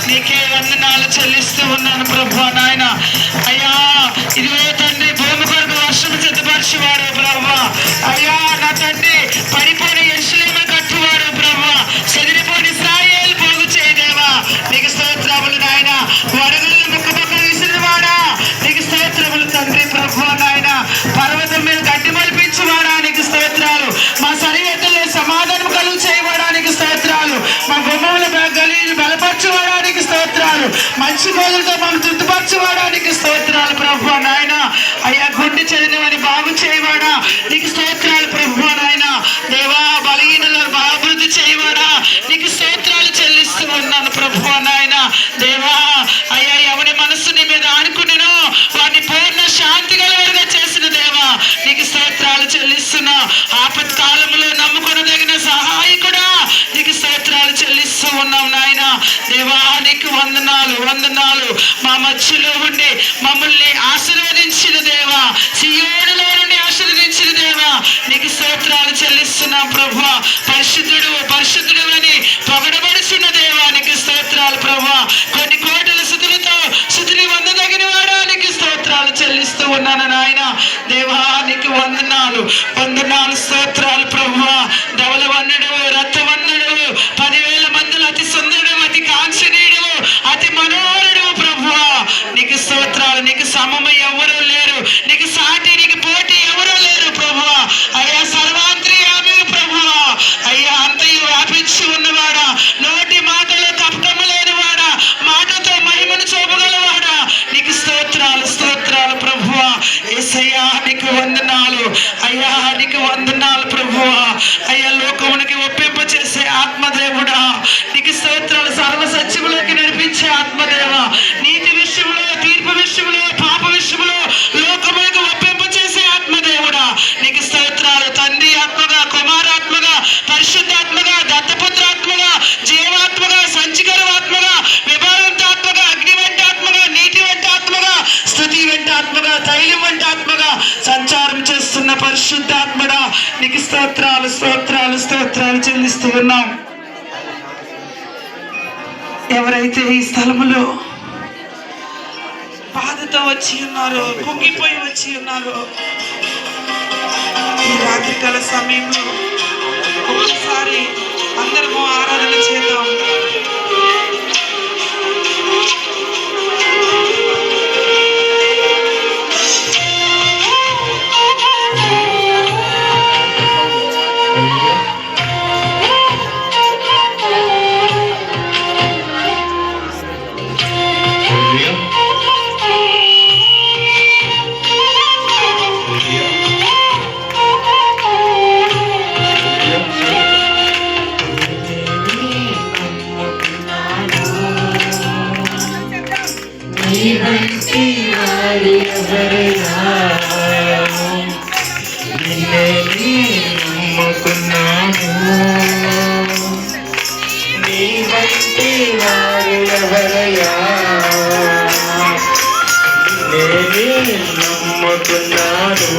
నీకే వందనాలు చెల్లిస్తూ ఉన్నాను ప్రభువా నాయన. అయ్యా ఇదిగో తండ్రి, భూమి కొరకు వర్షం సిద్ధపరిచేవాడు ప్రభువా. అయ్యా నా తండ్రి, పడిపోయిన యెరూషలేము కట్టువాడు ప్రభువా. చెదిరిపోయిన ఇశ్రాయేలు పోగు చేయదేవా, నీకు స్తోత్రములు నాయన. వడగళ్ళు ముక్కపక్కన విసిరివాడా, నీకు స్తోత్రములు తండ్రి ప్రభువా నాయన. పర్వతం మీద గడ్డి మలిపించేవాడా, నీకు స్తోత్రాలు. మా సరిహద్దుల్లో సమాధానం కలుగు చేయడానికి స్తోత్రాలు. మా గుమ్మముల గలీలు బలపరచడానికి స్తోత్రాలు. మంచి గోధులతో మమ్మల్ని తృప్తిపరచడానికి స్తోత్రాలు ప్రభువా నాయన. అయ్యా గుండె చెందినవని బాగు చేయవాడా, నీకు స్తోత్రాలు ప్రభువా నాయన. దేవా బలహీనలను అభివృద్ధి చేయవాడా, నీకు స్తోత్రాలు చెల్లిస్తూ ఉన్నాను ప్రభువా నాయన. దేవా అయ్యా ఎవరి మనస్సు నీ మీద ఆనుకునేనో వారిని పూర్ణ శాంతి గలవారుగా చేసిన దేవా, నీకు స్తోత్రాలు చెల్లిస్తున్నా. ఆపత్కాలంలో నమ్ముకొనదగిన సహాయకుడా, నీకు స్తోత్రాలు చెల్లిస్తూ ఉన్నాం నాయన. దేవా నీకు వందనాలు వందనాలు. మా మధ్యలో ఉండి మమ్మల్ని ఆశీర్వదించిన దేవా, సియోనులో నుండి ఆశీర్వదించిన దేవా, నీకు స్తోత్రాలు చెల్లిస్తున్నాం ప్రభువా. పరిశుద్ధుడు పరిశుద్ధుడు అని పొగడబడుచున్న దేవా, నీకు స్తోత్రాలు ప్రభువా. కొన్ని కోటల స్థుతులతో స్థుతిని వందదగిన వాడా, నీకు స్తోత్రాలు చెల్లిస్తూ ఉన్నాను నాయన. దేవా నీకు వందనాలు వందనాలు స్తోత్రాలు ప్రభువా. ధవలవన్నుడు రక్తవన్నుడు 10,000 మందులు అతి సుందరుడు, అతి కాంక్షణీయుడు, అతి మనోహరుడు ప్రభువా, నీకు స్తోత్రాలు. నీకు సమమ ఎవరూ లేరు, నీకు సాటి నీకు పోటీ ఎవరూ లేరు ప్రభువా. అయ్యా సర్వాంతర్యామి ప్రభువా. అయ్యా అంతయు వ్యాపించి ఉన్నవాడా, నోటి మాటలో కపటము లేనివాడా, మాటతో మహిమను చూపగలవాడా, నీకు స్తోత్రాలు స్తోత్రాలు ప్రభువా. యేసయ్యా నీకు వందనాలు. అయ్యా నీకు వందనాలు ప్రభువా. అయ్యా లోకమునికి ఒప్పింప చేసే ఆత్మదేవుడా, నీకు స్తోత్రాలు. సర్వ సత్యములోకి నడిపించే ఆత్మదేవ, నీతి విషయంలో, తీర్పు విషయంలో, పాప విషయంలో లోకములకు ఒప్పింప చేసే ఆత్మదేవుడా, నీకు స్తోత్రాలు. తండ్రి ఆత్మగా, కుమారాత్మగా, పరిశుద్ధాత్మగా, దత్తపుత్రాత్మగా, జీవాత్మగా, సంచికరవాత్మగా, విభావంతాత్మగా, అగ్ని వంటి ఆత్మగా, నీటి వంటి ఆత్మగా, స్తుతి వంటి ఆత్మగా, తైలం వంటి ఆత్మగా సంచారం చేస్తున్న పరిశుద్ధాత్మడా, నీకు స్తోత్రాలు స్తోత్రాలు స్తోత్రాలు చెల్లిస్తూ ఉన్నాం. ఎవరైతే ఈ స్థలములో బాధతో వచ్చి ఉన్నారో, కుంగిపోయి వచ్చి ఉన్నారో, ఈ రాత్రికాల సమయంలో ఒకసారి అందరము ఆరాధన చేద్దాం. నమ్ముకున్నాను